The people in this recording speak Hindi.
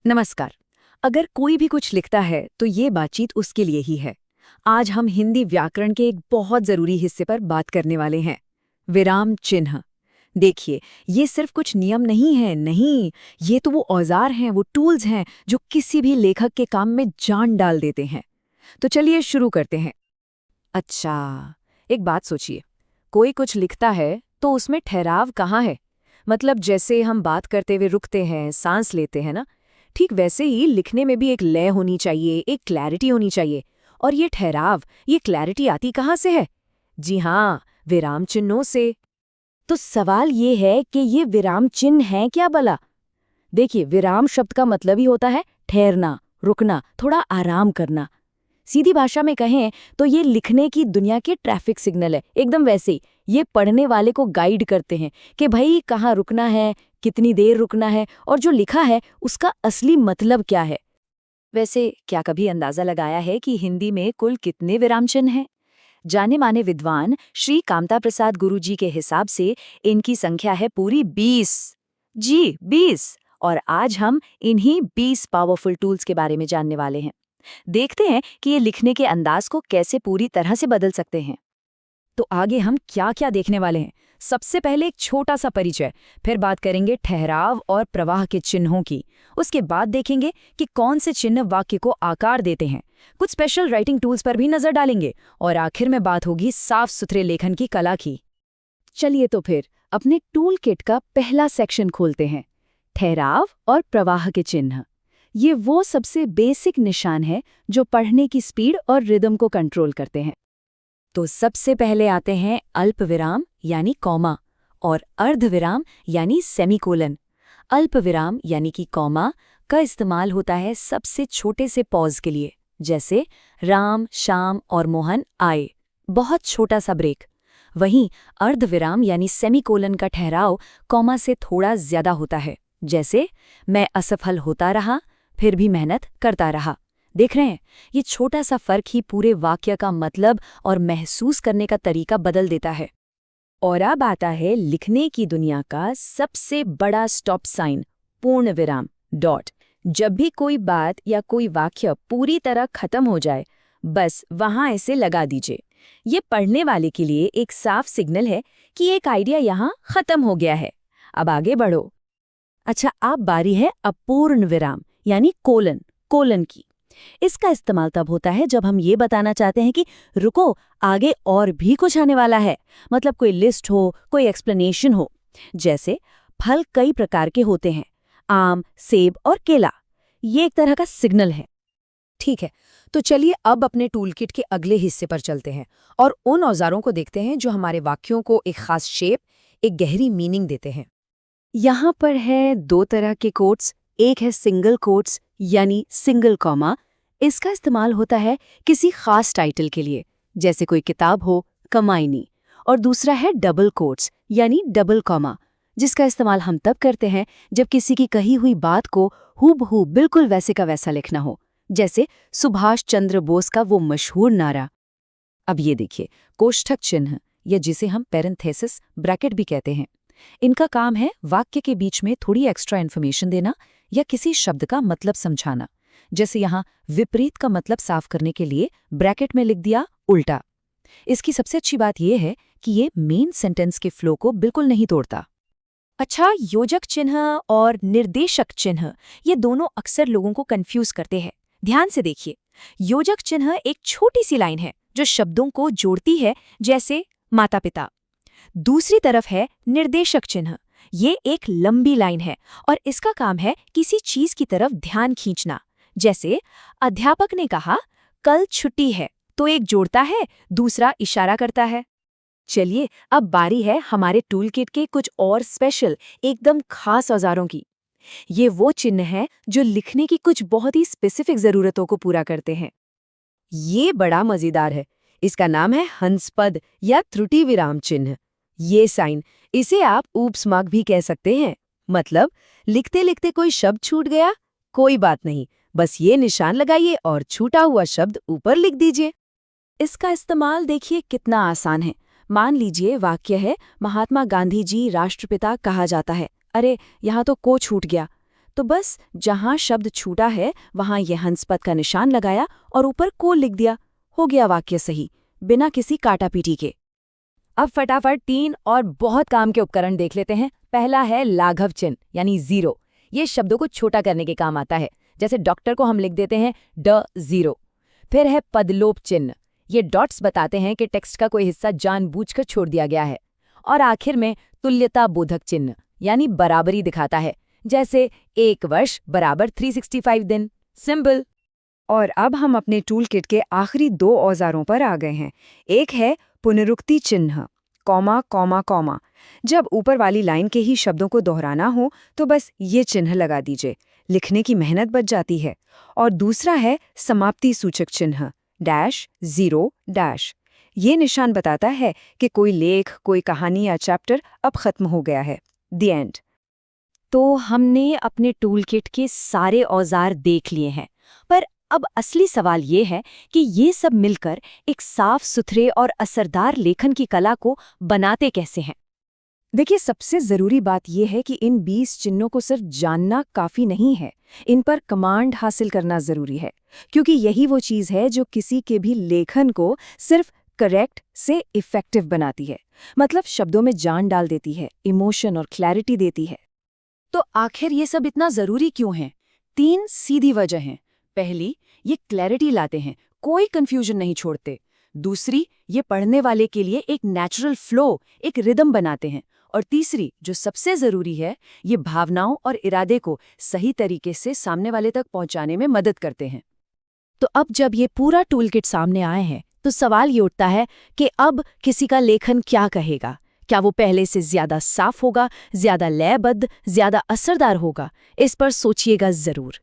नमस्कार। अगर कोई भी कुछ लिखता है तो ये बातचीत उसके लिए ही है। आज हम हिंदी व्याकरण के एक बहुत जरूरी हिस्से पर बात करने वाले हैं, विराम चिन्ह। देखिए, ये सिर्फ कुछ नियम नहीं है, नहीं, ये तो वो औजार हैं, वो टूल्स हैं जो किसी भी लेखक के काम में जान डाल देते हैं। तो चलिए शुरू करते हैं। अच्छा, एक बात सोचिए, कोई कुछ लिखता है तो उसमें ठहराव कहाँ है? मतलब जैसे हम बात करते हुए रुकते हैं, सांस लेते हैं ना, ठीक वैसे ही लिखने में भी एक लय होनी चाहिए, एक क्लैरिटी होनी चाहिए। और ये ठहराव, ये क्लैरिटी आती कहाँ से है? जी हाँ, विराम चिन्हों से। तो सवाल ये है कि ये विराम चिन्ह हैं क्या भला? देखिए, विराम शब्द का मतलब ही होता है ठहरना, रुकना, थोड़ा आराम करना। सीधी भाषा में कहें तो ये लिखने की दुनिया के ट्रैफिक सिग्नल है, एकदम वैसे ही। ये पढ़ने वाले को गाइड करते हैं कि भाई कहाँ रुकना है, कितनी देर रुकना है, और जो लिखा है उसका असली मतलब क्या है। वैसे क्या कभी अंदाजा लगाया है कि हिंदी में कुल कितने विराम चिन्ह हैं? जाने माने विद्वान श्री कामता प्रसाद गुरुजी के हिसाब से इनकी संख्या है पूरी 20। जी 20। और आज हम इन्हीं 20 पावरफुल टूल्स के बारे में जानने वाले हैं। देखते हैं कि ये लिखने के अंदाज को कैसे पूरी तरह से बदल सकते हैं। तो आगे हम क्या क्या देखने वाले हैं? सबसे पहले एक छोटा सा परिचय, फिर बात करेंगे ठहराव और प्रवाह के चिन्हों की। उसके बाद देखेंगे कि कौन से चिन्ह वाक्य को आकार देते हैं। कुछ स्पेशल राइटिंग टूल्स पर भी नजर डालेंगे और आखिर में बात होगी साफ सुथरे लेखन की कला की। चलिए तो फिर अपने टूल किट का पहला सेक्शन खोलते हैं, ठहराव और प्रवाह के चिन्ह। ये वो सबसे बेसिक निशान है जो पढ़ने की स्पीड और रिदम को कंट्रोल करते हैं। तो सबसे पहले आते हैं अल्पविराम यानी कॉमा और अर्धविराम यानी सेमीकोलन। अल्पविराम यानी कि कॉमा का इस्तेमाल होता है सबसे छोटे से पॉज के लिए, जैसे राम, श्याम और मोहन आए, बहुत छोटा सा ब्रेक। वहीं अर्धविराम यानी सेमीकोलन का ठहराव कॉमा से थोड़ा ज्यादा होता है, जैसे मैं असफल होता रहा फिर भी मेहनत करता रहा। देख रहे हैं, ये छोटा सा फर्क ही पूरे वाक्य का मतलब और महसूस करने का तरीका बदल देता है। और अब आता है लिखने की दुनिया का सबसे बड़ा स्टॉप साइन, पूर्ण विराम, डॉट। जब भी कोई बात या कोई वाक्य पूरी तरह खत्म हो जाए, बस वहां ऐसे लगा दीजिए। ये पढ़ने वाले के लिए एक साफ सिग्नल है कि एक आइडिया यहाँ खत्म हो गया है, अब आगे बढ़ो। अच्छा, अब बारी है अपूर्ण विराम यानी कोलन की। इसका इस्तेमाल तब होता है जब हम ये बताना चाहते हैं कि रुको, आगे और भी कुछ आने वाला है। मतलब कोई लिस्ट हो, कोई एक्सप्लेनेशन हो। जैसे फल कई प्रकार के होते हैं, आम, सेब और केला। ये एक तरह का सिग्नल है। ठीक है, तो चलिए अब अपने टूलकिट के अगले हिस्से पर चलते हैं और उन औजारों को देखते हैं जो हमारे वाक्यों को एक खास शेप, एक गहरी मीनिंग देते हैं। यहाँ पर है दो तरह के कोट्स। एक है सिंगल कोट्स यानी सिंगल कॉमा। इसका इस्तेमाल होता है किसी खास टाइटल के लिए, जैसे कोई किताब हो, कमायनी। और दूसरा है डबल कोट्स यानी डबल कॉमा, जिसका इस्तेमाल हम तब करते हैं जब किसी की कही हुई बात को हूबहू बिल्कुल वैसे का वैसा लिखना हो, जैसे सुभाष चंद्र बोस का वो मशहूर नारा। अब ये देखिए, कोष्ठक चिन्ह या जिसे हम पेरेंथेसिस ब्रैकेट भी कहते हैं, इनका काम है वाक्य के बीच में थोड़ी एक्स्ट्रा इन्फॉर्मेशन देना या किसी शब्द का मतलब समझाना। जैसे यहाँ विपरीत का मतलब साफ करने के लिए ब्रैकेट में लिख दिया उल्टा। इसकी सबसे अच्छी बात यह है कि ये मेन सेंटेंस के फ्लो को बिल्कुल नहीं तोड़ता। अच्छा, योजक चिन्ह और निर्देशक चिन्ह, ये दोनों अक्सर लोगों को कंफ्यूज करते हैं। ध्यान से देखिए, योजक चिन्ह एक छोटी सी लाइन है जो शब्दों को जोड़ती है, जैसे माता पिता। दूसरी तरफ है निर्देशक चिन्ह। ये एक लंबी लाइन है और इसका काम है किसी चीज की तरफ ध्यान खींचना। जैसे अध्यापक ने कहा कल छुट्टी है, तो एक जोड़ता है, दूसरा इशारा करता है। चलिए अब बारी है हमारे टूलकिट के कुछ और स्पेशल, एकदम खास औजारों की। ये वो चिन्ह हैं जो लिखने की कुछ बहुत ही स्पेसिफिक जरूरतों को पूरा करते हैं। ये बड़ा मजेदार है। इसका नाम है हंसपद या त्रुटि विराम चिन्ह। ये साइन, इसे आप ऊप्स मार्क भी कह सकते हैं। मतलब लिखते लिखते कोई शब्द छूट गया, कोई बात नहीं, बस ये निशान लगाइए और छूटा हुआ शब्द ऊपर लिख दीजिए। इसका इस्तेमाल देखिए कितना आसान है। मान लीजिए वाक्य है महात्मा गांधी जी राष्ट्रपिता कहा जाता है। अरे यहाँ तो को छूट गया, तो बस जहां शब्द छूटा है वहां ये हंसपद का निशान लगाया और ऊपर को लिख दिया। हो गया वाक्य सही, बिना किसी काटापीटी के। अब फटाफट 3 और बहुत काम के उपकरण देख लेते हैं। पहला है लाघव चिन्ह यानी जीरो। ये शब्दों को छोटा करने के काम आता है। जैसे डॉक्टर को हम लिख देते हैं D0। फिर है पदलोप चिन्ह। ये डॉट्स बताते हैं कि टेक्स्ट का कोई हिस्सा जानबूझकर छोड़ दिया गया है। और आखिर में तुल्यता बोधक चिन्ह यानी बराबरी दिखाता है। जैसे 1 वर्ष बराबर 365 दिन। सिंपल। और अब हम अपने टूल किट के आखिरी 2 औजारों पर आ गए हैं। एक है पुनरुक्ति चिन्ह, कॉमा कॉमा कॉमा। जब ऊपर वाली लाइन के ही शब्दों को दोहराना हो तो बस ये चिन्ह लगा दीजिए, लिखने की मेहनत बच जाती है। और दूसरा है समाप्ति सूचक चिन्ह, -0 डैश। ये निशान बताता है कि कोई लेख, कोई कहानी या चैप्टर अब खत्म हो गया है। The end. तो हमने अपने टूल किट के सारे औजार देख लिए हैं, पर अब असली सवाल ये है कि ये सब मिलकर एक साफ सुथरे और असरदार लेखन की कला को बनाते कैसे हैं। देखिए, सबसे ज़रूरी बात यह है कि इन 20 चिन्हों को सिर्फ जानना काफ़ी नहीं है, इन पर कमांड हासिल करना ज़रूरी है, क्योंकि यही वो चीज़ है जो किसी के भी लेखन को सिर्फ करेक्ट से इफ़ेक्टिव बनाती है। मतलब शब्दों में जान डाल देती है, इमोशन और क्लैरिटी देती है। तो आखिर ये सब इतना ज़रूरी क्यों है? 3 सीधी वजह हैं। पहली, ये क्लैरिटी लाते हैं, कोई कंफ्यूजन नहीं छोड़ते। दूसरी, ये पढ़ने वाले के लिए एक नेचुरल फ्लो, एक रिदम बनाते हैं। और तीसरी, जो सबसे ज़रूरी है, ये भावनाओं और इरादे को सही तरीके से सामने वाले तक पहुंचाने में मदद करते हैं। तो अब जब ये पूरा टूलकिट सामने आए हैं, तो सवाल ये उठता है कि अब किसी का लेखन क्या कहेगा? क्या वो पहले से ज़्यादा साफ होगा, ज़्यादा लयबद्ध, ज़्यादा असरदार होगा? इस पर सोचिएगा ज़रूर।